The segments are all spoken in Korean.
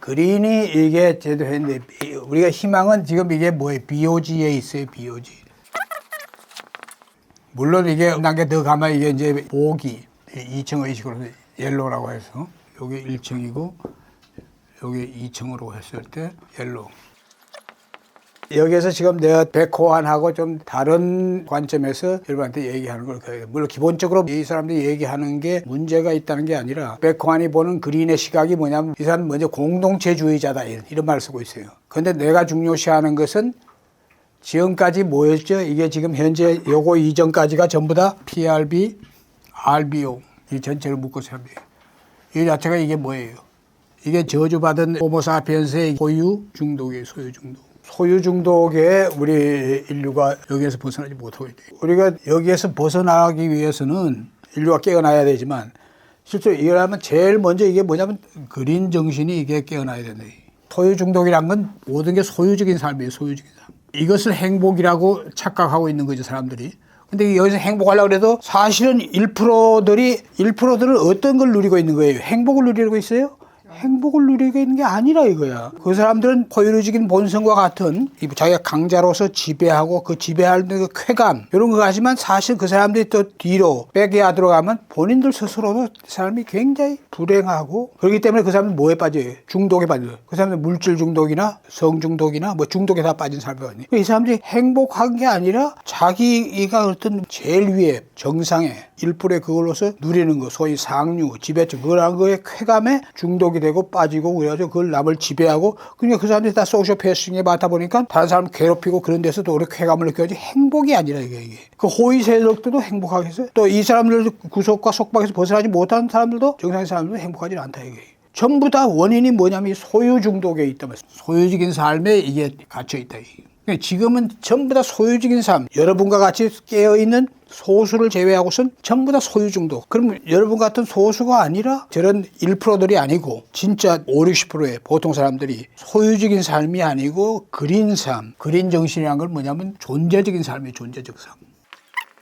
그린이 이게 제대로 했는데 우리가 희망은 지금 이게 뭐예요? BOG에 있어요. BOG. 물론 이게 단계 더 가면 이게 이제 보기 2층 의식으로 옐로우라고 해서 여기 1층이고 여기 2층으로 했을 때 옐로우. 여기에서 지금 내가 백호환하고 좀 다른 관점에서 여러분한테 얘기하는 걸 거예요. 물론 기본적으로 이 사람들이 얘기하는 게 문제가 있다는 게 아니라 백호환이 보는 그린의 시각이 뭐냐면 이 사람은 먼저 공동체주의자다 이런 말을 쓰고 있어요. 그런데 내가 중요시하는 것은 지금까지 뭐였죠? 이게 지금 현재 요거 이전까지가 전부 다 PRB, RBO 이 전체를 묶어서 합니다. 이 자체가 이게 뭐예요? 이게 저주받은 호모사피엔스의 소유 중독이에요. 소유 중독. 소유 중독에 우리 인류가 여기에서 벗어나지 못하고 있대요. 우리가 여기에서 벗어나기 위해서는 인류가 깨어나야 되지만 실제로 이거라면 제일 먼저 이게 뭐냐면 그린 정신이 이게 깨어나야 된다. 소유 중독이란 건 모든 게 소유적인 삶이에요. 소유적인 삶. 이것을 행복이라고 착각하고 있는 거죠, 사람들이. 근데 여기서 행복하려고 해도 사실은 1%들은 어떤 걸 누리고 있는 거예요? 행복을 누리고 있어요? 행복을 누리고 있는 게 아니라 이거야. 그 사람들은 포유류적인 본성과 같은 자기가 강자로서 지배하고 그 지배할 그 쾌감 이런 거 하지만 사실 그 사람들이 또 뒤로 백야드로 가면 본인들 스스로도 삶이 굉장히 불행하고 그렇기 때문에 그 사람은 뭐에 빠져요? 중독에 빠져요. 그 사람은 물질 중독이나 성 중독이나 뭐 중독에 다 빠진 삶이거든요. 이 사람들이 행복한 게 아니라 자기가 어떤 제일 위에 정상에 1%의 그걸로서 누리는 거 소위 상류, 지배층 그런 거에 쾌감에 중독이 되고 빠지고 그래가지고 그걸 남을 지배하고 그러니까 그 사람들이 다 소시오패싱에 맡아 보니까 다른 사람 괴롭히고 그런 데서도 오히려 쾌감을 느껴야지 행복이 아니라 이게. 그 호의 세력들도 행복하게 해서 또 이 사람들 구속과 속박에서 벗어나지 못하는 사람들도 정상의 사람들도 행복하지 않다 이게. 전부 다 원인이 뭐냐면 소유 중독에 있다면 소유적인 삶에 이게 갇혀 있다 이게. 지금은 전부 다 소유적인 삶, 여러분과 같이 깨어있는 소수를 제외하고선 전부 다 소유 중독. 그럼 여러분 같은 소수가 아니라 저런 1%들이 아니고 진짜 5, 60%의 보통 사람들이 소유적인 삶이 아니고 그린 삶, 그린 정신이라는 건 뭐냐면 존재적인 삶이에요. 존재적 삶.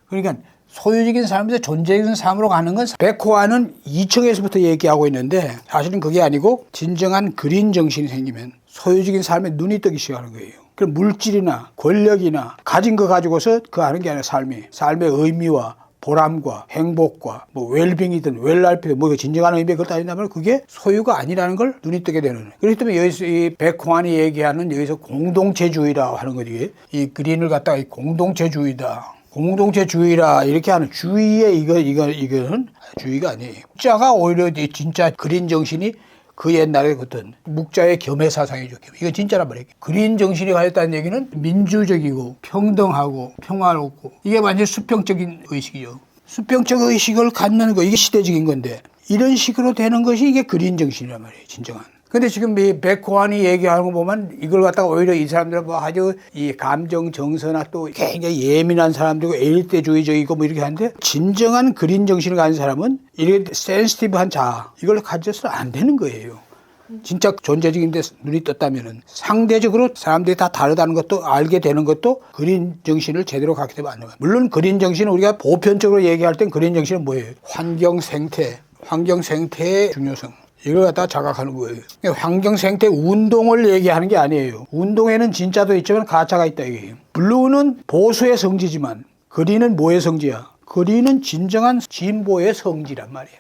그러니까 소유적인 삶에서 존재적인 삶으로 가는 건 백호와는 2층에서부터 얘기하고 있는데 사실은 그게 아니고 진정한 그린 정신이 생기면 소유적인 삶에 눈이 뜨기 시작하는 거예요. 그럼 물질이나 권력이나 가진 거 가지고서 그거 하는 게 아니라 삶의 의미와 보람과 행복과 뭐 웰빙이든 웰라이프든 뭐 진정한 의미에 그걸 따진다면 그게 소유가 아니라는 걸 눈이 뜨게 되는 거예요. 그렇기 때문에 여기서 이 백호환이 얘기하는 여기서 공동체주의라고 하는 거지. 이 그린을 갖다가 공동체주의다. 공동체주의라 이렇게 하는 주의의 이거는 주의가 아니에요. 묵자가 오히려 진짜 그린 정신이 그 옛날에 어떤 묵자의 겸해 사상이죠. 이거 진짜란 말이에요. 그린 정신이 가졌다는 얘기는 민주적이고 평등하고 평화롭고 이게 완전 수평적인 의식이죠. 수평적 의식을 갖는 거 이게 시대적인 건데 이런 식으로 되는 것이 이게 그린 정신이란 말이에요. 진정한. 근데 지금 이 백호환이 얘기하는 거 보면 이걸 갖다가 오히려 이 사람들은 뭐 아주 이 감정 정서나 또 굉장히 예민한 사람들이고 엘리트주의적이고 뭐 이렇게 하는데 진정한 그린 정신을 가진 사람은 이렇게 센시티브한 자아 이걸 가져서는 안 되는 거예요. 진짜 존재적인 데 눈이 떴다면은 상대적으로 사람들이 다 다르다는 것도 알게 되는 것도 그린 정신을 제대로 갖게 되면 안 돼요. 물론 그린 정신은 우리가 보편적으로 얘기할 땐 그린 정신은 뭐예요? 환경 생태의 중요성. 이걸 갖다가 자각하는 거예요. 환경 생태 운동을 얘기하는 게 아니에요. 운동에는 진짜도 있지만 가짜가 있다 이게. 블루는 보수의 성지지만 그린은 뭐의 성지야? 그린은 진정한 진보의 성지란 말이야.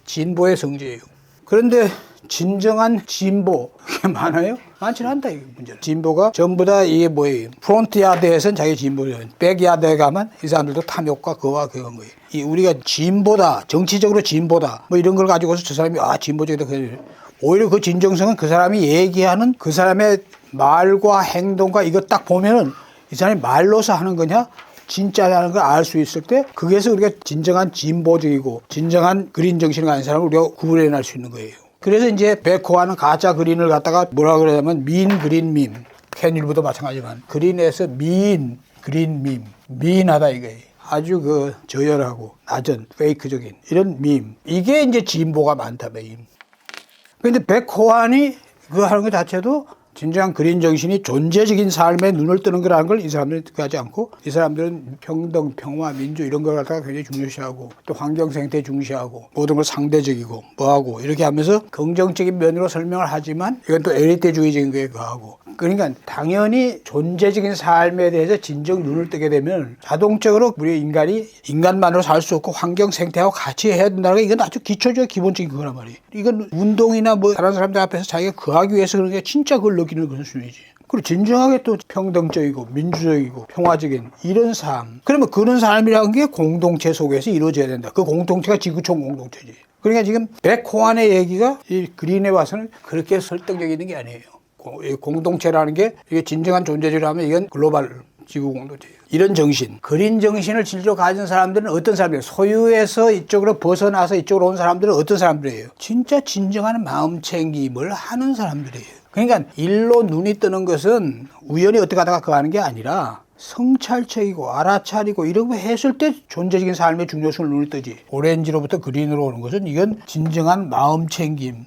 진보의 성지예요. 그런데 진정한 진보 그게 많아요? 많지는 않다 이게 문제는. 진보가 전부 다 이게 뭐예요? 프론트야드에서는 자기 진보예요. 백야드에 가면 이 사람들도 탐욕과 그와 그런 거예요. 이 우리가 진보다 정치적으로 진보다 뭐 이런 걸 가지고서 저 사람이 진보적이다 그래요. 오히려 그 진정성은 그 사람이 얘기하는 그 사람의 말과 행동과 이거 딱 보면은 이 사람이 말로서 하는 거냐 진짜라는 걸 알 수 있을 때 거기에서 우리가 진정한 진보적이고 진정한 그린 정신을 가진 사람을 우리가 구분해낼 수 있는 거예요. 그래서 이제 백호와는 가짜 그린을 갖다가 뭐라 그러냐면 민 그린 밈. 캔일부도 마찬가지지만 그린에서 그린 밈. 민하다 이거예요. 아주 그 저열하고 낮은 페이크적인 이런 밈. 이게 이제 진보가 많다 밈. 그런데 백호환이 그거 하는 것 자체도 진정한 그린 정신이 존재적인 삶에 눈을 뜨는 거라는 걸 이 사람들은 뜻하지 않고, 이 사람들은 평등, 평화, 민주 이런 걸 갖다가 굉장히 중요시하고, 또 환경 생태 중시하고, 모든 걸 상대적이고 뭐하고 이렇게 하면서 긍정적인 면으로 설명을 하지만 이건 또 엘리트주의적인 거에 가하고. 그러니까 당연히 존재적인 삶에 대해서 진정 눈을 뜨게 되면 자동적으로 우리 인간이 인간만으로 살 수 없고 환경 생태하고 같이 해야 된다는 게, 이건 아주 기초적 기본적인 그거란 말이에요. 이건 운동이나 뭐 다른 사람들 앞에서 자기가 거하기 위해서 그런 게 진짜 그걸 느끼는 그런 수준이지. 그리고 진정하게 또 평등적이고 민주적이고 평화적인 이런 삶, 그러면 그런 삶이라는 게 공동체 속에서 이루어져야 된다. 그 공동체가 지구촌 공동체지. 그러니까 지금 백호안의 얘기가 이 그린에 와서는 그렇게 설득력 있는 게 아니에요. 공동체라는 게 이게 진정한 존재라면 이건 글로벌 지구 공동체예요. 이런 정신, 그린 정신을 실제로 가진 사람들은 어떤 사람들이에요? 소유에서 이쪽으로 벗어나서 이쪽으로 온 사람들은 어떤 사람들이에요? 진짜 진정한 마음 챙김을 하는 사람들이에요. 그러니까 일로 눈이 뜨는 것은 우연히 어떻게 하다가 그거 하는 게 아니라 성찰적이고 알아차리고 이런 거 했을 때 존재적인 삶의 중요성을 눈이 뜨지. 오렌지로부터 그린으로 오는 것은 이건 진정한 마음 챙김,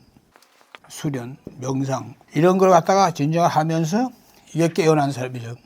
수련, 명상 이런 걸 갖다가 진정을 하면서 이게 깨어난 사람이죠.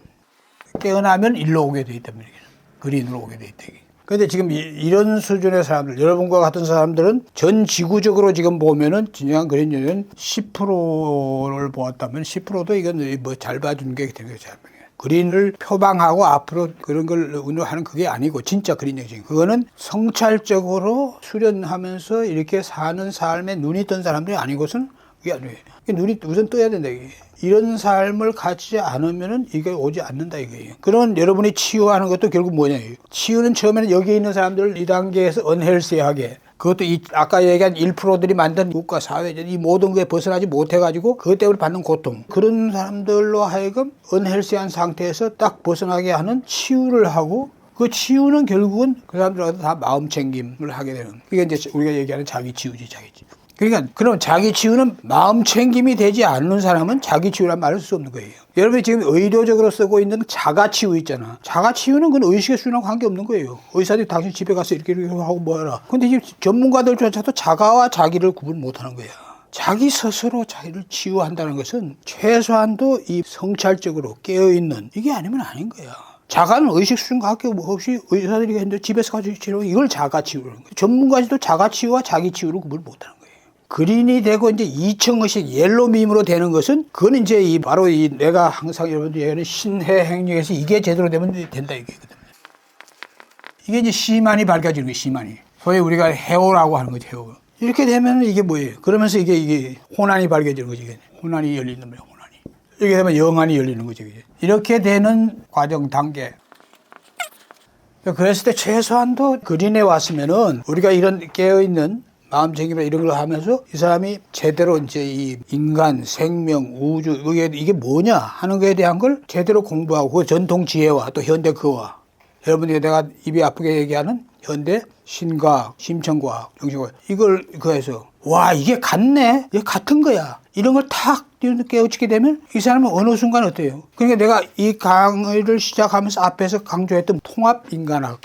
깨어나면 일로 오게 돼 있단 말이에요. 그린으로 오게 돼 있다. 그런데 지금 이런 수준의 사람들, 여러분과 같은 사람들은 전 지구적으로 지금 보면은 진정한 그린 정신은 10%를 보았다면 10%도 이건 뭐 잘 봐주는 게 되게 잘 봐요. 그린을 표방하고 앞으로 그런 걸 운동하는 그게 아니고 진짜 그린 정신. 그거는 성찰적으로 수련하면서 이렇게 사는 삶에 눈이 뜬 사람들이 아니고선 그게 아니에요. 눈이 우선 떠야 된다 이게. 이런 삶을 갖지 않으면은 이게 오지 않는다 이거예요. 그러면 여러분이 치유하는 것도 결국 뭐냐. 치유는 처음에는 여기 있는 사람들을 이 단계에서 언헬시하게, 그것도 아까 얘기한 1%들이 만든 국가 사회 이 모든 거에 벗어나지 못해가지고 그것 때문에 받는 고통, 그런 사람들로 하여금 언헬시한 상태에서 딱 벗어나게 하는 치유를 하고, 그 치유는 결국은 그 사람들한테 다 마음 챙김을 하게 되는, 이게 이제 우리가 얘기하는 자기 치유지, 자기 치유. 그러니까 그럼 자기 치유는 마음 챙김이 되지 않는 사람은 자기 치유란 말을 쓸 수 없는 거예요. 여러분이 지금 의도적으로 쓰고 있는 자가 치유 있잖아. 자가 치유는 그건 의식의 수준하고 관계없는 거예요. 의사들이 당신 집에 가서 이렇게 하고 뭐 해라. 근데 지금 전문가들조차도 자가와 자기를 구분 못하는 거야. 자기 스스로 자기를 치유한다는 것은 최소한도 이 성찰적으로 깨어있는 이게 아니면 아닌 거야. 자가는 의식 수준과 관계없이 의사들이 했는데 집에서 가지고 치료하고 이걸 자가 치유라는 거예요. 전문가들도 자가 치유와 자기 치유를 구분 못하는 거예요. 그린이 되고 이제 이층의식 옐로밈으로 되는 것은 그건 이제 바로 내가 항상 여러분들 얘기하는 신해 행력에서 이게 제대로 되면 된다 이거거든요. 이게 이제 시만이 밝아지는 거예요. 시만이. 소위 우리가 해오라고 하는 거죠. 해오. 이렇게 되면 이게 뭐예요? 그러면서 이게 혼안이 밝아지는 거죠. 이게 혼안이 열리는 거예요. 혼안이. 이렇게 되면 영안이 열리는 거죠. 이렇게 되는 과정 단계. 그랬을 때 최소한도 그린에 왔으면은 우리가 이런 깨어있는 마음 챙김이나 이런 걸 하면서 이 사람이 제대로 이제 이 인간, 생명, 우주, 이게 뭐냐 하는 거에 대한 걸 제대로 공부하고 그 전통 지혜와 또 현대 그와 여러분들이 내가 입이 아프게 얘기하는 현대 신과학, 심층과학, 정신과학 이걸 그해서 와 이게 같네, 이게 같은 거야 이런 걸 탁 깨우치게 되면 이 사람은 어느 순간 어때요? 그러니까 내가 이 강의를 시작하면서 앞에서 강조했던 통합 인간학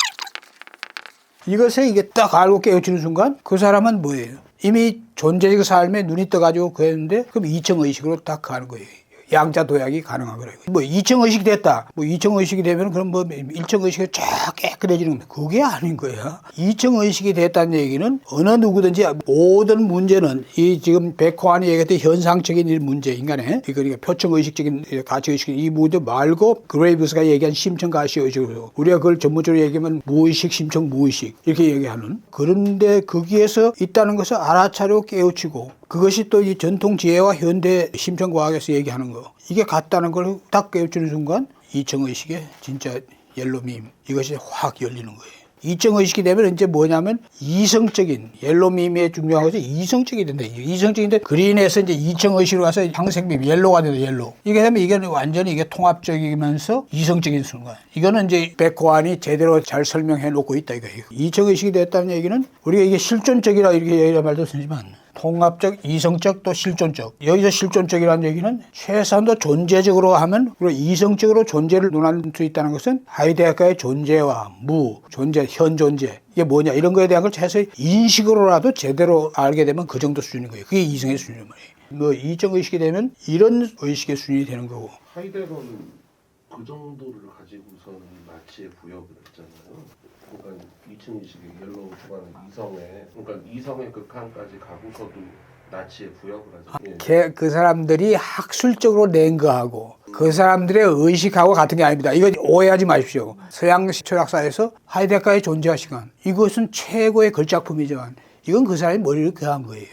이것에 이게 딱 알고 깨우치는 순간 그 사람은 뭐예요? 이미 존재적 삶에 눈이 떠가지고 그랬는데 그럼 이층의식으로 딱 가는 거예요. 양자 도약이 가능한 거예요. 뭐 이층의식이 됐다. 뭐 이층의식이 되면 그럼 뭐 일층의식이 쫙 깨끗해지는 건데 그게 아닌 거야. 이층의식이 됐다는 얘기는 어느 누구든지 모든 문제는 이 지금 백호안이 얘기했던 현상적인 문제 인간의 그러니까 표층의식적인 가치의식 이 문제 말고 그레이브스가 얘기한 심층 가치의식으로 우리가 그걸 전문적으로 얘기하면 무의식, 심층, 무의식 이렇게 얘기하는 그런데 거기에서 있다는 것을 알아차리고 깨우치고 그것이 또 이 전통 지혜와 현대 심층과학에서 얘기하는 거 이게 같다는 걸 딱 깨우치는 순간 이층의식의 진짜 옐로밈 이것이 확 열리는 거예요. 이층의식이 되면 이제 뭐냐면 이성적인 옐로밈의 중요한 것이 이성적이 된다. 이성적인데 그린에서 이제 이층의식으로 가서 항생빔 옐로가 된다. 옐로 이게 되면 이게 완전히 이게 통합적이면서 이성적인 순간 이거는 이제 백호안이 제대로 잘 설명해 놓고 있다 이거예요. 이층의식이 됐다는 얘기는 우리가 이게 실존적이라 이렇게 얘기할 말도 쓰지만 통합적, 이성적, 또 실존적. 여기서 실존적이라는 얘기는 최소한도 존재적으로 하면 그리고 이성적으로 존재를 논할 수 있다는 것은 하이데거의 존재와 무, 존재, 현 존재 이게 뭐냐 이런 거에 대한 걸 최소한 인식으로라도 제대로 알게 되면 그 정도 수준인 거예요. 그게 이성의 수준인 거예요. 뭐 이적 의식이 되면 이런 의식의 수준이 되는 거고. 하이데거는 그 정도를 가지고서는 나치에 부역을 했잖아요. 그러니까 2층 의식의 옐로우 주관은 이성의, 그러니까 이성의 극한까지 가고서도 나치에 부역을 하죠. 예. 그 사람들이 학술적으로 낸 거하고 그 사람들의 의식하고 같은 게 아닙니다. 이거 오해하지 마십시오. 서양 철학사에서 하이데거의 존재와 시간, 이것은 최고의 걸작품이지만 이건 그 사람이 머리를 그한 거예요.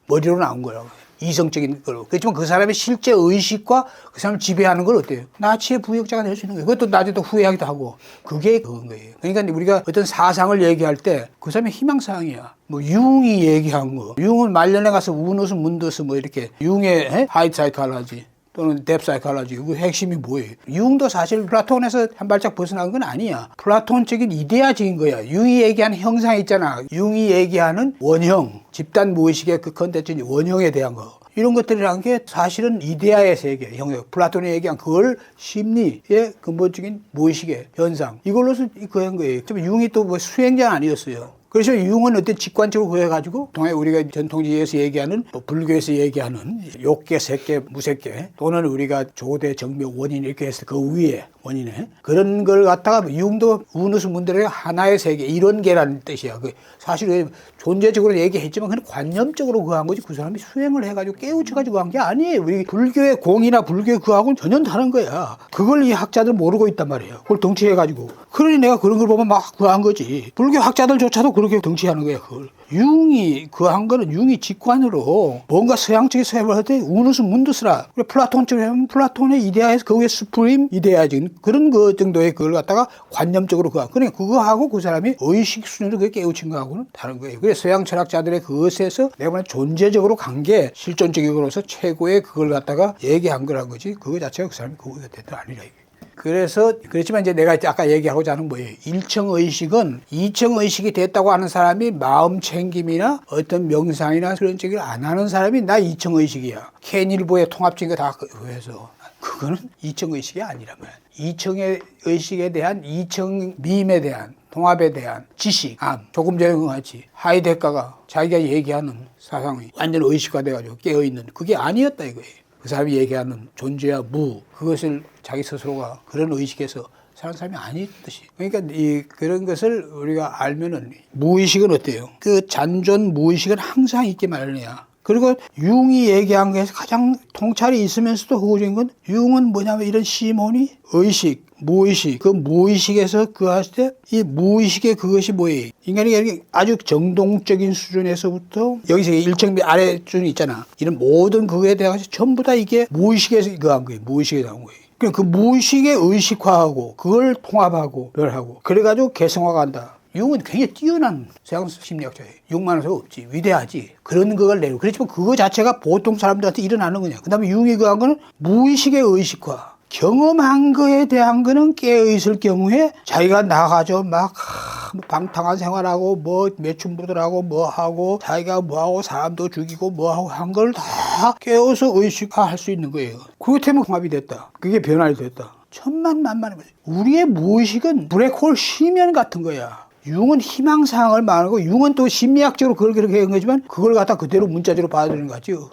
머리로 나온 거라고. 이성적인 걸로. 그렇지만 그 사람의 실제 의식과 그 사람을 지배하는 걸 어때요? 나치의 부역자가 될 수 있는 거예요. 그것도 나중에 또 후회하기도 하고. 그게 그건 거예요. 그러니까 우리가 어떤 사상을 얘기할 때 그 사람의 희망사항이야. 뭐 융이 얘기한 거. 융은 말년에 가서 우누스 문두스 뭐 이렇게 융의 하이 사이칼라지 또는 뎁 사이칼라지 그 핵심이 뭐예요? 융도 사실 플라톤에서 한 발짝 벗어난 건 아니야. 플라톤적인 이데아적인 거야. 융이 얘기하는 형상 있잖아. 융이 얘기하는 원형, 집단 무의식의 그 컨텐츠 원형에 대한 거. 이런 것들이란 게 사실은 이데아의 세계, 형상. 플라톤이 얘기한 그걸 심리의 근본적인 무의식의 현상. 이걸로서 그한 거예요. 융이 또 뭐 수행자 아니었어요. 그래서 융은 어떤 직관적으로 구해가지고 동해 우리가 전통주의에서 얘기하는 뭐 불교에서 얘기하는 욕계, 색계, 무색계 또는 우리가 조대, 정묘, 원인 이렇게 해서 그 위에 원인에 그런 걸 갖다가 융도 우누스 문들의 하나의 세계 이론계라는 뜻이야. 그 사실 존재적으로 얘기했지만 그냥 관념적으로 그한 거지 그 사람이 수행을 해가지고 깨우쳐가지고 한 게 아니에요. 우리 불교의 공이나 불교의 그하고는 전혀 다른 거야. 그걸 이 학자들 모르고 있단 말이에요. 그걸 덩치해가지고. 그러니 내가 그런 걸 보면 막 그한 거지. 불교 학자들조차도 그렇게 덩치하는 거야. 그걸. 융이 그한 거는 융이 직관으로 뭔가 서양적인 세계를 할 때 우누스 문두스라 플라톤처럼 하면 플라톤의 이데아에서 그 위에 수프림 이데아적인 그런 그 정도의 그걸 갖다가 관념적으로 그러니까 그거하고 그 사람이 의식 수준으로 그게 깨우친 거하고는 다른 거예요. 그래서 서양 철학자들의 그것에서 내가 보면 존재적으로 간 게 실존적으로서 최고의 그걸 갖다가 얘기한 거란 거지 그거 자체가 그 사람이 그거가 됐다 아니라 이게. 그래서 그렇지만 이제 내가 아까 얘기하고자 하는 뭐예요? 1층 의식은 2층 의식이 됐다고 하는 사람이 마음 챙김이나 어떤 명상이나 그런 쪽을 안 하는 사람이 나 2층 의식이야. K일보의 통합적인 거 다 해서 그거는 2층 의식이 아니란 말이야. 2층의 의식에 대한 2층 밈에 대한 통합에 대한 지식, 조금 전에 같이 하이데거가 자기가 얘기하는 사상이 완전 의식화돼가지고 깨어있는 그게 아니었다 이거예요. 그 사람이 얘기하는 존재와 무 그것을 자기 스스로가 그런 의식에서 사는 사람이 아니듯이. 그러니까 그런 것을 우리가 알면은 무의식은 어때요? 그 잔존 무의식은 항상 있게 마련이야. 그리고 융이 얘기한 것에서 가장 통찰이 있으면서도 허구적인 건 융은 뭐냐면 이런 시몬이 의식, 무의식, 그 무의식에서 그 했을 때 이 무의식의 그것이 뭐예요? 인간이 아주 정동적인 수준에서부터 여기서 1층 아래 수준이 있잖아. 이런 모든 그거에 대해서 전부 다 이게 무의식에서 이거 한 거예요. 무의식에 나온 거예요. 그 무의식의 의식화하고 그걸 통합하고 멸하고 그래가지고 개성화가 한다. 융은 굉장히 뛰어난 서양 심리학자예요. 융만해서 없지. 위대하지. 그런 그걸 내고. 그렇지만 그거 자체가 보통 사람들한테 일어나는 거냐. 그 다음에 융이 그 한 거는 무의식의 의식화. 경험한 거에 대한 거는 깨어있을 경우에 자기가 나가죠. 막 방탕한 생활하고 뭐 매춘부들하고 뭐 하고 자기가 뭐 하고 사람도 죽이고 뭐 하고 한 걸 다 깨어서 의식화할 수 있는 거예요. 그렇다면 통합이 됐다. 그게 변화가 됐다. 천만만만한 거지. 우리의 무의식은 블랙홀 심연 같은 거야. 융은 희망사항을 말하고 융은 또 심리학적으로 그걸 그렇게 한 거지만 그걸 갖다 그대로 문자적으로 받아들이는 거 같죠.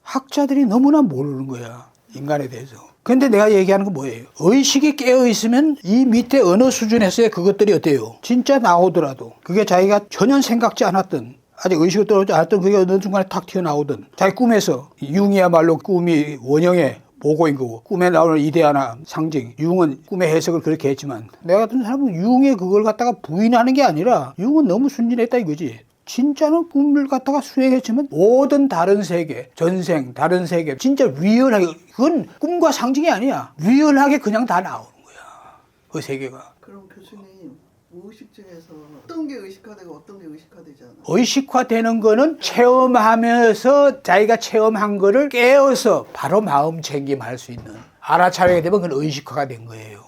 학자들이 너무나 모르는 거야. 인간에 대해서. 근데 내가 얘기하는 건 뭐예요? 의식이 깨어있으면 이 밑에 어느 수준에서의 그것들이 어때요? 진짜 나오더라도 그게 자기가 전혀 생각지 않았던 아직 의식을 떨어지지 않았던 그게 어느 순간에 탁 튀어나오던 자기 꿈에서 융이야말로 꿈이 원형의 보고인 거고 꿈에 나오는 이데아나 상징 융은 꿈의 해석을 그렇게 했지만 내가 같은 사람은 융의 그걸 갖다가 부인하는 게 아니라 융은 너무 순진했다 이거지. 진짜는 꿈을 갖다가 수행했지만 모든 다른 세계, 전생, 다른 세계 진짜 리얼하게 그건 꿈과 상징이 아니야. 리얼하게 그냥 다 나오는 거야. 그 세계가. 그럼 교수님 무의식 중에서 어떤 게 의식화되고 어떤 게 의식화되지 않아? 의식화되는 거는 체험하면서 자기가 체험한 거를 깨어서 바로 마음 챙김할 수 있는 알아차리게 되면 그건 의식화가 된 거예요.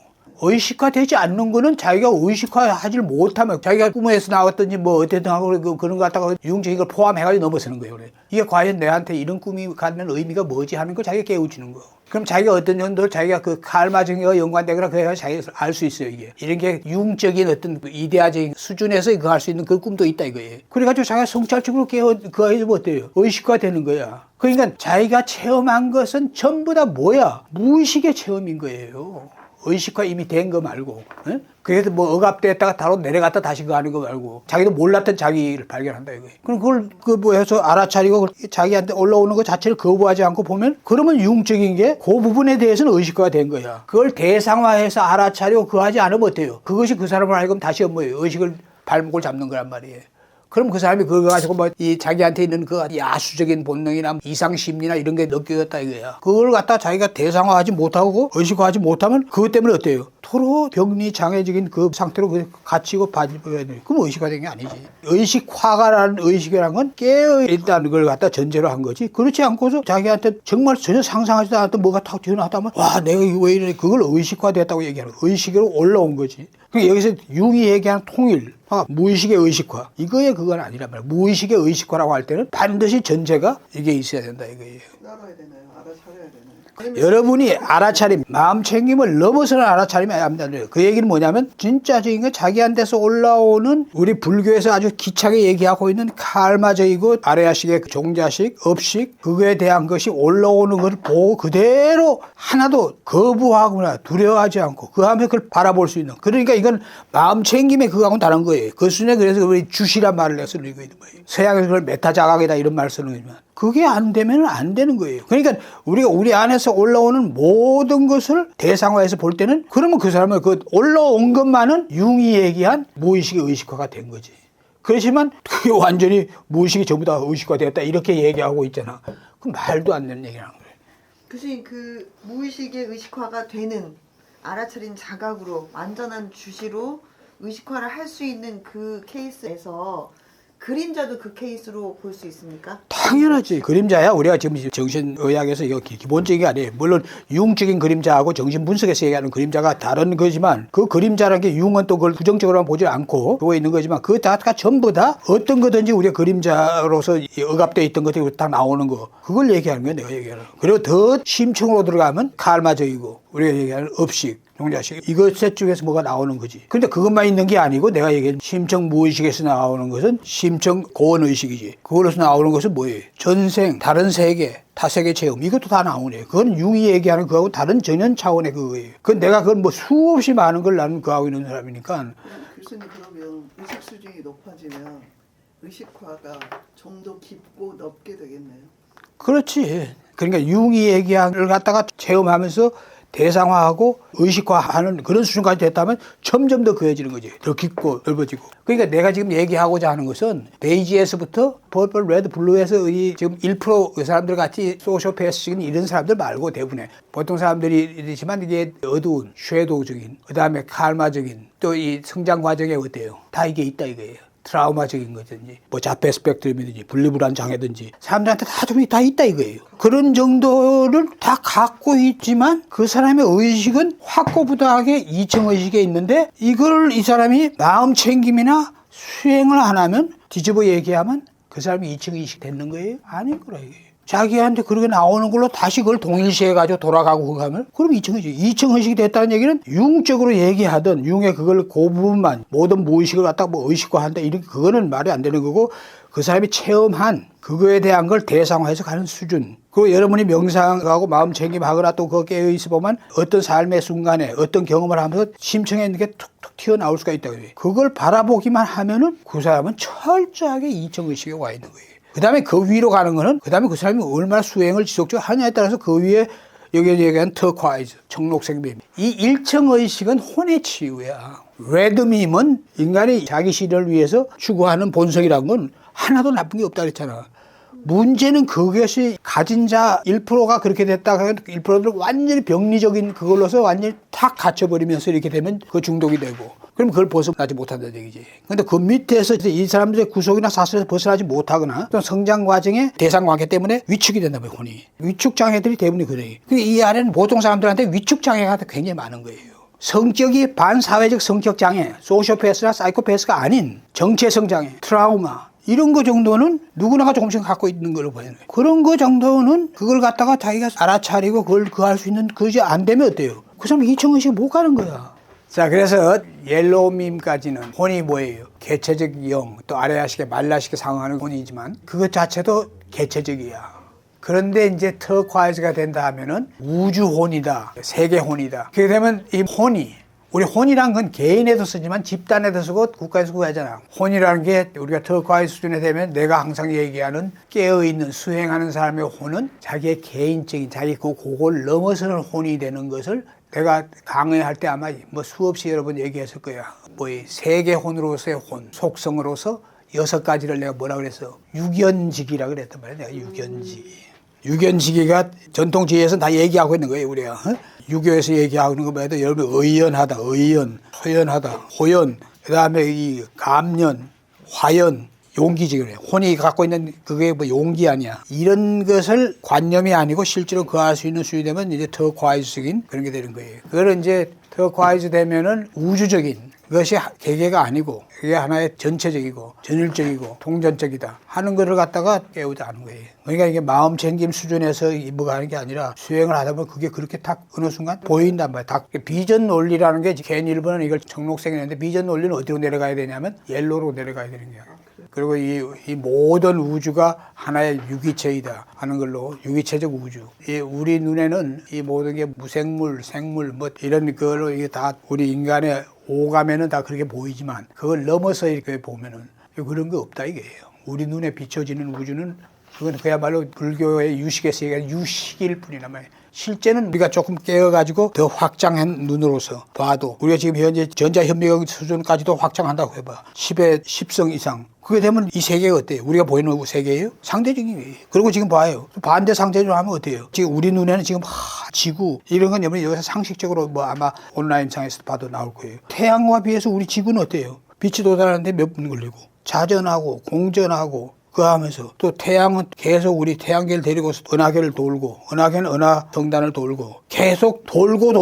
의식화되지 않는 거는 자기가 의식화하지 못하면 자기가 꿈에서 나왔든지 뭐 어쨌든 하고 그런 거 갖다가 유흥적인 걸 포함해가지고 넘어서는 거예요. 그래. 이게 과연 내한테 이런 꿈이 갖는 의미가 뭐지 하는 걸 자기가 깨우치는 거예요. 그럼 자기가 어떤 정도로 자기가 그 칼마정이와 연관되거나 그래야 자기가 알 수 있어요, 이게. 이런 게 유흥적인 어떤 이데아적인 수준에서 그거 할 수 있는 그 꿈도 있다, 이거예요. 그래가지고 자기가 성찰적으로 그거 해주면 어때요? 의식화 되는 거야. 그러니까 자기가 체험한 것은 전부 다 뭐야? 무의식의 체험인 거예요. 의식화 이미 된 거 말고. 에? 그래서 뭐 억압됐다가 바로 내려갔다 다시 그거 하는 거 말고 자기도 몰랐던 자기를 발견한다 이거예요. 그럼 그걸 그 뭐 해서 알아차리고 자기한테 올라오는 것 자체를 거부하지 않고 보면 그러면 유흥적인 게 그 부분에 대해서는 의식화가 된 거야. 그걸 대상화해서 알아차리고 그거 하지 않으면 어때요? 그것이 그 사람을 하여금 다시 뭐예요? 의식을 발목을 잡는 거란 말이에요. 그럼 그 사람이 그거 가지고 뭐 이 자기한테 있는 그 야수적인 본능이나 이상 심리나 이런 게 느껴졌다 이거야. 그걸 갖다 자기가 대상화하지 못하고 의식화하지 못하면 그것 때문에 어때요? 서로 병리 장애적인 그 상태로 갇히고 빠져야 돼. 그럼 의식화된 게 아니지. 의식화가라는 의식이라는 건 깨어 있다는 걸 갖다 전제로 한 거지. 그렇지 않고서 자기한테 정말 전혀 상상하지도 않았던 뭐가 탁 튀어나왔다면 와 내가 이거 왜 이래 그걸 의식화됐다고 얘기하는 거야. 의식으로 올라온 거지. 그러니까 여기서 융이 얘기하는 통일. 무의식의 의식화. 이거에 그건 아니란 말이야. 무의식의 의식화라고 할 때는 반드시 전제가 이게 있어야 된다 이거예요. 알아야 되나요? 알아차려야 되나요? 여러분이 알아차림, 마음 챙김을 넘어서는 알아차림이 아닙니다. 그 얘기는 뭐냐면 진짜적인 건 자기한테서 올라오는 우리 불교에서 아주 기차게 얘기하고 있는 칼마적이고 아레아식의 종자식, 업식 그거에 대한 것이 올라오는 걸 보고 그대로 하나도 거부하거나 두려워하지 않고 그 하면 그걸 바라볼 수 있는 그러니까 이건 마음 챙김의 그거하고는 다른 거예요. 그 순에 그래서 우리 주시란 말을 내서 쓰는 거예요. 서양에서 그걸 메타자각이다 이런 말을 쓰는 거지만 그게 안 되면 안 되는 거예요. 그러니까 우리가 우리 안에서 올라오는 모든 것을 대상화해서 볼 때는 그러면 그 사람은 그 올라온 것만은 융이 얘기한 무의식의 의식화가 된 거지. 그렇지만 그게 완전히 무의식이 전부 다 의식화되었다 이렇게 얘기하고 있잖아. 그 말도 안 되는 얘기라는 거예요. 교수님 그 무의식의 의식화가 되는 알아차린 자각으로 완전한 주시로 의식화를 할 수 있는 그 케이스에서 그림자도 그 케이스로 볼 수 있습니까? 당연하지. 그림자야. 우리가 지금 정신의학에서 이거 기본적인 게 아니에요. 물론 융적인 그림자하고 정신분석에서 얘기하는 그림자가 다른 거지만 그 그림자라는 게 융은 또 그걸 부정적으로만 보지 않고 그거 있는 거지만 그 다가 전부 다 어떤 거든지 우리가 그림자로서 억압되어 있던 것들이 다 나오는 거. 그걸 얘기하는 거야. 내가 얘기하는 거. 그리고 더 심층으로 들어가면 칼마적이고 우리가 얘기하는 업식. 종자식 이것 셋 중에서 뭐가 나오는 거지. 근데 그것만 있는 게 아니고 내가 얘기한 심청 무의식에서 나오는 것은 심청 고원의식이지. 그걸로서 나오는 것은 뭐예요? 전생, 다른 세계, 타세계 체험 이것도 다 나오네. 그건 융이 얘기하는 그거하고 다른 전혀 차원의 그거예요. 그건 내가 그건 뭐 수없이 많은 걸 나는 그하고 있는 사람이니까. 교수님 그러면 의식 수준이 높아지면 의식화가 좀 더 깊고 넓게 되겠네요. 그렇지. 그러니까 융이 얘기하는 걸 갖다가 체험하면서 대상화하고 의식화하는 그런 수준까지 됐다면 점점 더 그어지는 거지. 더 깊고 넓어지고. 그러니까 내가 지금 얘기하고자 하는 것은 베이지에서부터 퍼플, 레드, 블루에서 이 지금 1% 사람들 같이 소시오패스적인 이런 사람들 말고 대부분의 보통 사람들이 이러지만 이게 어두운 쉐도우적인 그다음에 칼마적인 또 이 성장 과정에 어때요? 다 이게 있다 이거예요. 트라우마적인 거든지 뭐 자폐 스펙트럼이든지 분리불안 장애든지 사람들한테 다 좀 다 있다 이거예요. 그런 정도를 다 갖고 있지만 그 사람의 의식은 확고부당하게 이층 의식에 있는데 이걸 이 사람이 마음 챙김이나 수행을 안 하면 뒤집어 얘기하면 그 사람이 이층 의식 되는 거예요? 아닌 거라 이거예요. 자기한테 그렇게 나오는 걸로 다시 그걸 동일시해가지고 돌아가고 그거 하면 그럼 이층 의식이 됐다는 얘기는 융적으로 얘기하던 융의 그걸 그 부분만 모든 무의식을 갖다가 뭐 의식화한다 이렇게 그거는 말이 안 되는 거고 그 사람이 체험한 그거에 대한 걸 대상화해서 가는 수준. 그리고 여러분이 명상하고 마음 챙김하거나 또 거기에 깨어있어 보면 어떤 삶의 순간에 어떤 경험을 하면서 심층에 있는 게 툭툭 튀어나올 수가 있다고 해요. 그걸 바라보기만 하면은 그 사람은 철저하게 이층 의식에 와 있는 거예요. 그 다음에 그 위로 가는 거는 그 다음에 그 사람이 얼마나 수행을 지속적으로 하냐에 따라서 그 위에 여기에 얘기한 터콰이즈, 청록색빔. 이 1층 의식은 혼의 치유야. 레드밈은 인간이 자기 실현을 위해서 추구하는 본성이라는 건 하나도 나쁜 게 없다 그랬잖아. 문제는 그것이 가진 자 1%가 그렇게 됐다 하면 1%를 완전히 병리적인 그걸로서 완전히 탁 갇혀버리면서 이렇게 되면 그 중독이 되고 그럼 그걸 벗어나지 못한다는 얘기지. 근데 그 밑에서 이 사람들의 구속이나 사슬에서 벗어나지 못하거나 또 성장 과정의 대상 관계 때문에 위축이 된다면 혼이. 위축 장애들이 대부분이 그래요. 이 안에는 보통 사람들한테 위축 장애가 굉장히 많은 거예요. 성격이 반사회적 성격 장애, 소시오패스나 사이코패스가 아닌 정체성 장애, 트라우마 이런 거 정도는 누구나가 조금씩 갖고 있는 걸로 보여요. 그런 거 정도는 그걸 갖다가 자기가 알아차리고 그걸 할 수 있는 그게 안 되면 어때요? 그 사람 이층의식 못 가는 거야. 자, 그래서 옐로우밈까지는 혼이 뭐예요? 개체적 영, 또 아레아식의 말라식에 상응하는 혼이지만 그것 자체도 개체적이야. 그런데 이제 터콰이즈가 된다 하면은 우주혼이다, 세계혼이다. 그렇게 되면 이 혼이, 우리 혼이란 건 개인에도 쓰지만 집단에도 쓰고 국가에서 쓰고 하잖아. 혼이라는 게 우리가 터콰이즈 수준에 되면 내가 항상 얘기하는 깨어있는 수행하는 사람의 혼은 자기의 개인적인 자기 그걸 넘어서는 혼이 되는 것을 내가 강의할 때 아마 뭐 수없이 여러 번 얘기했을 거야. 뭐 이 세계혼으로서의 혼, 속성으로서 6가지를 내가 뭐라 그랬어? 육연지기라 그랬단 말이야. 내가 육연지기. 육연지기가 전통지혜에서 다 얘기하고 있는 거예요, 우리가. 유교에서 얘기하고 있는 것만 해도 여러분 의연하다, 의연, 허연하다, 호연, 그 다음에 이 감연, 화연, 용기지 그래. 혼이 갖고 있는 그게 뭐 용기 아니야. 이런 것을 관념이 아니고 실제로 그할 수 있는 수준이 되면 이제 더 과이즈적인 그런 게 되는 거예요. 그걸 이제 더 과이즈 되면은 우주적인 그것이 개개가 아니고 그게 하나의 전체적이고 전율적이고 통전적이다 하는 것을 갖다가 깨우지 않은 거예요. 그러니까 이게 마음 챙김 수준에서 뭐가 하는 게 아니라 수행을 하다 보면 그게 그렇게 딱 어느 순간 보인단 말이에요. 딱 비전 논리라는 게 개인 일본은 이걸 정록생이 했는데 비전 논리는 어디로 내려가야 되냐면 옐로로 내려가야 되는 거야. 그리고 이 모든 우주가 하나의 유기체이다 하는 걸로 유기체적 우주. 이 우리 눈에는 이 모든 게 무생물, 생물 뭐 이런 걸로 이게 다 우리 인간의 오감에는 다 그렇게 보이지만 그걸 넘어서 이렇게 보면은 그런 거 없다 이게요. 우리 눈에 비춰지는 우주는 그건 그야말로 불교의 유식에서 얘기하는 유식일 뿐이란 말이에요. 실제는 우리가 조금 깨어가지고 더 확장한 눈으로서 봐도 우리가 지금 현재 전자현미경 수준까지도 확장한다고 해봐. 10의 10성 이상. 그게 되면 이 세계가 어때요? 우리가 보이는 세계예요? 상대적인 거예요. 그리고 지금 봐요. 반대 상대적으로 하면 어때요? 지금 우리 눈에는 지금 지구 이런 건 여기서 상식적으로 뭐 아마 온라인상에서 봐도 나올 거예요. 태양과 비해서 우리 지구는 어때요? 빛이 도달하는데 몇 분 걸리고 자전하고 공전하고 그 하면서 또 태양은 계속 우리 태양계를 데리고 은하계를 돌고 은하계는 은하성단을 돌고 계속 돌고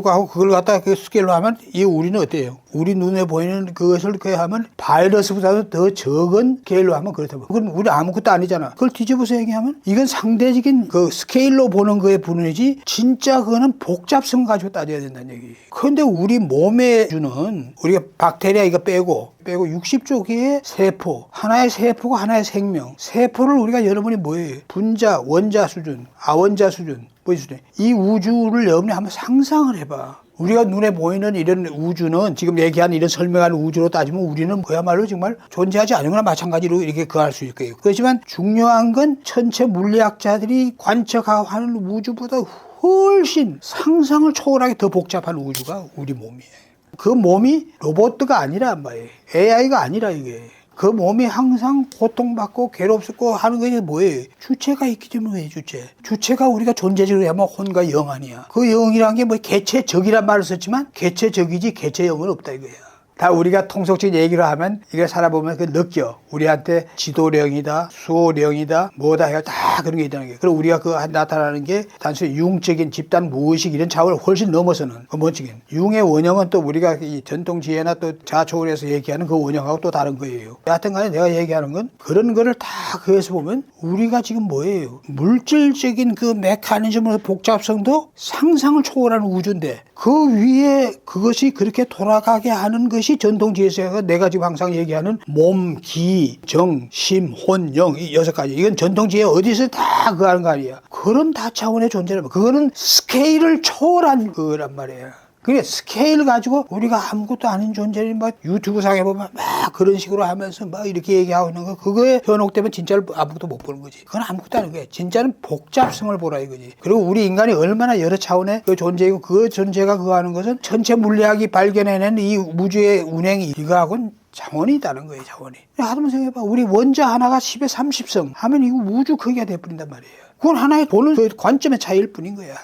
하고 그걸 갖다가 그 스케일로 하면 이 우리는 어때요? 우리 눈에 보이는 그것을 그렇게 하면 바이러스보다도 더 적은 스케일로 하면 그렇다고. 그건 우리 아무것도 아니잖아. 그걸 뒤집어서 얘기하면 이건 상대적인 그 스케일로 보는 거에 분이지 진짜 그거는 복잡성 가지고 따져야 된다는 얘기. 그런데 우리 몸에 주는 우리가 박테리아 이거 빼고 60조 개의 세포, 하나의 세포가 하나의 생명. 세포를 우리가 여러분이 뭐예요? 분자, 원자 수준, 아원자 수준, 뭐 수준. 이 우주를 여러분이 한번 상상을 해봐. 우리가 눈에 보이는 이런 우주는 지금 얘기한 이런 설명하는 우주로 따지면 우리는 그야말로 정말 존재하지 않은 거나 마찬가지로 이렇게 그할 수 있고요. 그렇지만 중요한 건 전체 물리학자들이 관측하고 하는 우주보다 훨씬 상상을 초월하게 더 복잡한 우주가 우리 몸이에요. 그 몸이 로봇가 아니라 말이에요. AI가 아니라 이게. 그 몸이 항상 고통받고 괴롭고 하는 게 뭐예요? 주체가 있기 때문에 주체. 주체가 우리가 존재적으로 하면 혼과 영 아니야. 그 영이란 게 뭐 개체적이란 말을 썼지만 개체적이지 개체영은 없다 이거야. 다 우리가 통속적인 얘기를 하면 이게 살아보면 그 느껴. 우리한테 지도령이다, 수호령이다, 뭐다 해가 다 그런 게 있다는 게. 그리고 우리가 그 나타나는 게 단순히 융적인 집단 무의식 이런 차원을 훨씬 넘어서는 그 멋지긴. 융의 원형은 또 우리가 이 전통지혜나 또 자초원에서 얘기하는 그 원형하고 또 다른 거예요. 여하튼 간에 내가 얘기하는 건 그런 거를 다 그에서 보면 우리가 지금 뭐예요? 물질적인 그 메커니즘의 복잡성도 상상을 초월하는 우주인데 그 위에 그것이 그렇게 돌아가게 하는 것이 전통지혜에서 내가 지금 항상 얘기하는 몸, 기, 정, 심, 혼, 영 이 6가지. 이건 전통지혜 어디서 다 그거 하는 거 아니야. 그런 다차원의 존재란 그거는 스케일을 초월한 거란 말이야. 그게 스케일 가지고 우리가 아무것도 아닌 존재를 막 유튜브상에 보면 막 그런 식으로 하면서 막 이렇게 얘기하고 있는 거 그거에 현혹되면 진짜를 아무것도 못 보는 거지. 그건 아무것도 아닌 거야. 진짜는 복잡성을 보라 이거지. 그리고 우리 인간이 얼마나 여러 차원의 그 존재이고 그 존재가 그거 하는 것은 전체 물리학이 발견해낸 이 우주의 운행이 이거하고는 차원이 있다는 거예요. 차원이. 하나만 생각해봐. 우리 원자 하나가 10의 30성 하면 이거 우주 크기가 돼버린단 말이에요. 그건 하나의 보는 그 관점의 차이일 뿐인 거야.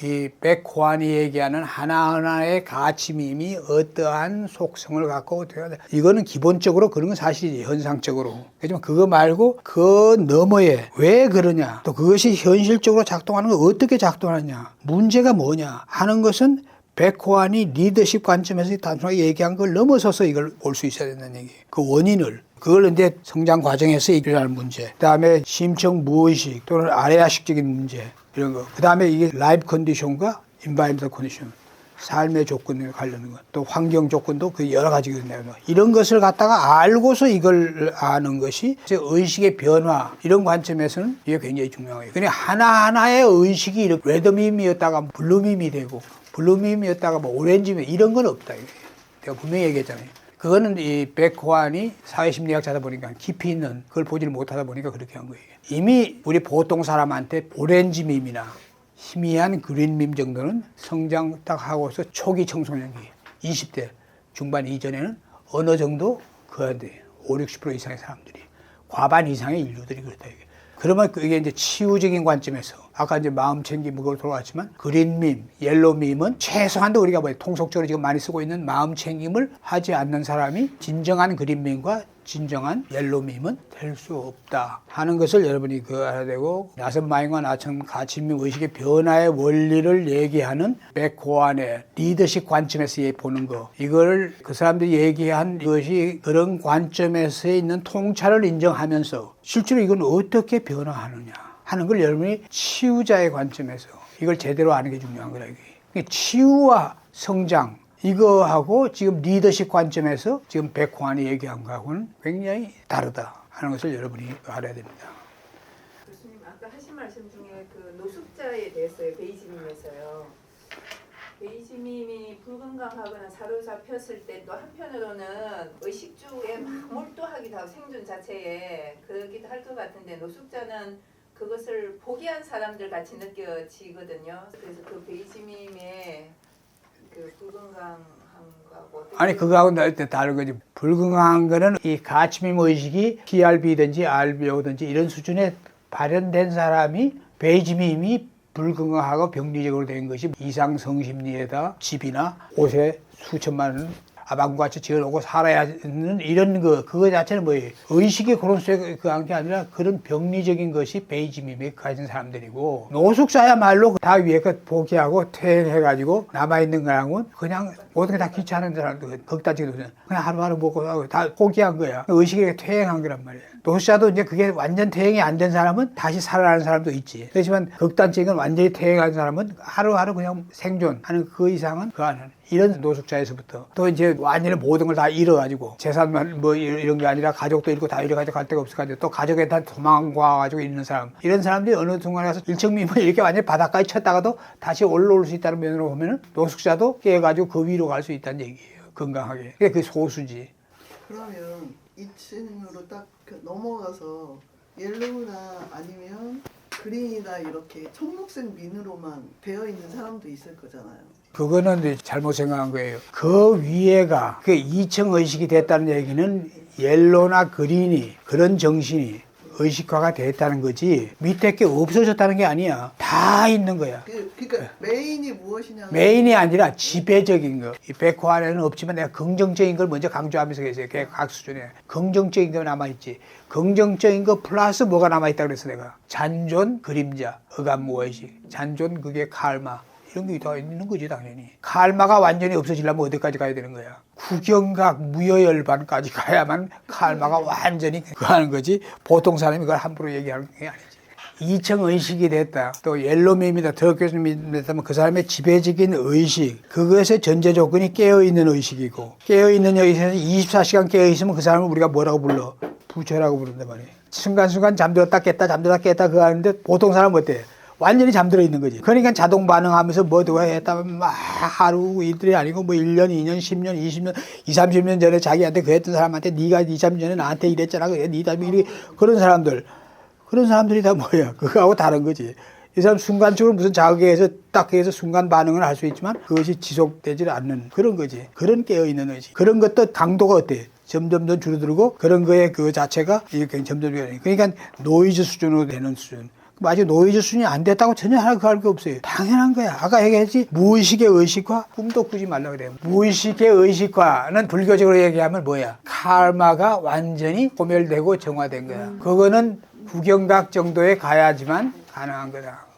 이 백호안이 얘기하는 하나하나의 가치밈이 어떠한 속성을 갖고 어떻게 하냐. 이거는 기본적으로 그런 건 사실이지, 현상적으로. 하지만 그거 말고 그 너머에 왜 그러냐, 또 그것이 현실적으로 작동하는 건 어떻게 작동하느냐, 문제가 뭐냐 하는 것은 백호환이 리더십 관점에서 단순하게 얘기한 걸 넘어서서 이걸 볼 수 있어야 된다는 얘기. 그 원인을. 그걸 이제 성장 과정에서 일어나는 문제. 그 다음에 심층 무의식 또는 아래아식적인 문제. 이런 거. 그 다음에 이게 라이프 컨디션과 인바이먼트 컨디션. 삶의 조건에 관련된 것, 또 환경 조건도 그 여러 가지가 있네요. 이런 것을 갖다가 알고서 이걸 아는 것이 의식의 변화 이런 관점에서는 이게 굉장히 중요해요. 그냥 하나하나의 의식이 이렇게 레드밈이었다가 블루밈이 되고 블루밈이었다가 뭐 오렌지밈 이런 건 없다. 내가 분명히 얘기했잖아요. 그거는 이 백호환이 사회심리학자다 보니까 깊이 있는 그걸 보지를 못하다 보니까 그렇게 한 거예요. 이미 우리 보통 사람한테 오렌지밈이나 희미한 그린밈 정도는 성장 딱 하고서 초기 청소년기 20대 중반 이전에는 어느 정도 그어야 돼요. 50, 60% 이상의 사람들이. 과반 이상의 인류들이 그렇다. 이게. 그러면 그게 이제 치유적인 관점에서 아까 이제 마음 챙김 그걸 돌아왔지만 그린밈, 옐로밈은 최소한도 우리가 뭐 통속적으로 지금 많이 쓰고 있는 마음 챙김을 하지 않는 사람이 진정한 그린밈과 진정한 옐로밈은 될 수 없다 하는 것을 여러분이 알아야 되고 나선마인과 나처럼 가치민 의식의 변화의 원리를 얘기하는 백호환의 리더십 관점에서 보는 거 이걸 그 사람들이 얘기한 것이 그런 관점에서 있는 통찰을 인정하면서 실제로 이건 어떻게 변화하느냐 하는 걸 여러분이 치유자의 관점에서 이걸 제대로 아는 게 중요한 거라. 치유와 성장 이거하고 지금 리더십 관점에서 지금 백호환이 얘기한 거하고는 굉장히 다르다 하는 것을 여러분이 알아야 됩니다. 교수님 아까 하신 말씀 중에 그 노숙자에 대해서요. 베이지밈에서요. 베이지밈이 불건강하거나 사로잡혔을 때 또 한편으로는 의식주에 막 몰두하기도 하고 생존 자체에 그러기도 할 것 같은데 노숙자는 그것을 포기한 사람들 같이 느껴지거든요. 그래서 그 베이지밈의 그 불건강함과 뭐 아니 그거하고는 다른 거지. 불건강한 거는 이 가치밈 의식이 PRB든지 RBO든지 이런 수준에 발현된 사람이 베이지밈이 불건강하고 병리적으로 된 것이 이상성심리에다 집이나 옷에 수천만 원 아방같이 지어놓고 살아야 하는 이런 그거 자체는 뭐예요? 의식의 그런 속에 그한 게 아니라 그런 병리적인 것이 베이지밈에 가진 사람들이고 노숙자야말로 다 위에 거 포기하고 퇴행해가지고 남아있는 거랑은 그냥 모든 게 다 귀찮은 사람들 극단적인 그냥 하루하루 먹고 다 포기한 거야. 의식에 퇴행한 거란 말이야. 노숙자도 이제 그게 완전 퇴행이 안 된 사람은 다시 살아나는 사람도 있지. 그렇지만 극단적인 건 완전히 퇴행한 사람은 하루하루 그냥 생존하는 그 이상은 그 안에는. 이런 노숙자에서부터 또 이제 완전히 모든 걸 다 잃어가지고 재산만 뭐 이런 게 아니라 가족도 잃고 다 잃어가지고 갈 데가 없어가지고 또 가족에 다 도망가가지고 있는 사람 이런 사람들이 어느 순간에 가서 일정민을 이렇게 완전히 바닥까지 쳤다가도 다시 올라올 수 있다는 면으로 보면은 노숙자도 깨가지고 그 위로 갈 수 있다는 얘기예요. 건강하게. 그게 소수지. 그러면 2층으로 딱 넘어가서 옐로우나 아니면 그린이나 이렇게 청록색 민으로만 되어 있는 사람도 있을 거잖아요. 그거는 잘못 생각한 거예요. 그 위에가 그 2층 의식이 됐다는 얘기는 옐로나 그린이 그런 정신이 의식화가 됐다는 거지 밑에 게 없어졌다는 게 아니야. 다 있는 거야. 그러니까 메인이 무엇이냐? 메인이 아니라 지배적인 거. 이 백호안에는 없지만 내가 긍정적인 걸 먼저 강조하면서 계세요. 각 수준에. 긍정적인 거 남아있지. 긍정적인 거 플러스 뭐가 남아있다 그랬어 내가. 잔존, 그림자, 의감무의식. 잔존 그게 칼마. 이런 게 다 있는 거지 당연히. 칼마가 완전히 없어지려면 어디까지 가야 되는 거야? 구경각 무여열반까지 가야만 칼마가 완전히 하는 거지. 보통 사람이 그걸 함부로 얘기하는 게 아니지. 2층 의식이 됐다. 또 옐로밈이다. 더교수님이 됐다면 그 사람의 지배적인 의식. 그것의 전제 조건이 깨어있는 의식이고 깨어있는 의식에서 24시간 깨어있으면 그 사람을 우리가 뭐라고 불러? 부처라고 부른단 말이에요. 순간순간 잠들었다 깼다 잠들었다 깼다 그거 하는데 보통 사람은 어때? 완전히 잠들어 있는 거지. 그러니까 자동 반응하면서 뭐 누가 했다면 막 하루 이틀이 아니고 뭐 1년, 2년, 10년, 20년, 20, 30년 전에 자기한테 그랬던 사람한테 네가 2, 3년 전에 나한테 이랬잖아. 그래. 네 다음에 이렇게 그런 사람들이 다 뭐야? 그거하고 다른 거지. 이 사람 순간적으로 무슨 자극에 의해서 딱 해서 순간 반응을 할 수 있지만 그것이 지속되지 않는 그런 거지. 그런 깨어있는 의식. 그런 것도 강도가 어때? 점점 더 줄어들고 그런 거에 그 자체가 이렇게 점점 그러니까 노이즈 수준으로 되는 수준. 아직 노이즈 수준이 안 됐다고 전혀 할 게 없어요. 당연한 거야. 아까 얘기했지. 무의식의 의식화? 꿈도 꾸지 말라 그래요. 무의식의 의식화는 불교적으로 얘기하면 뭐야? 칼마가 완전히 소멸되고 정화된 거야. 그거는 구경각 정도에 가야지만 가능한 거다.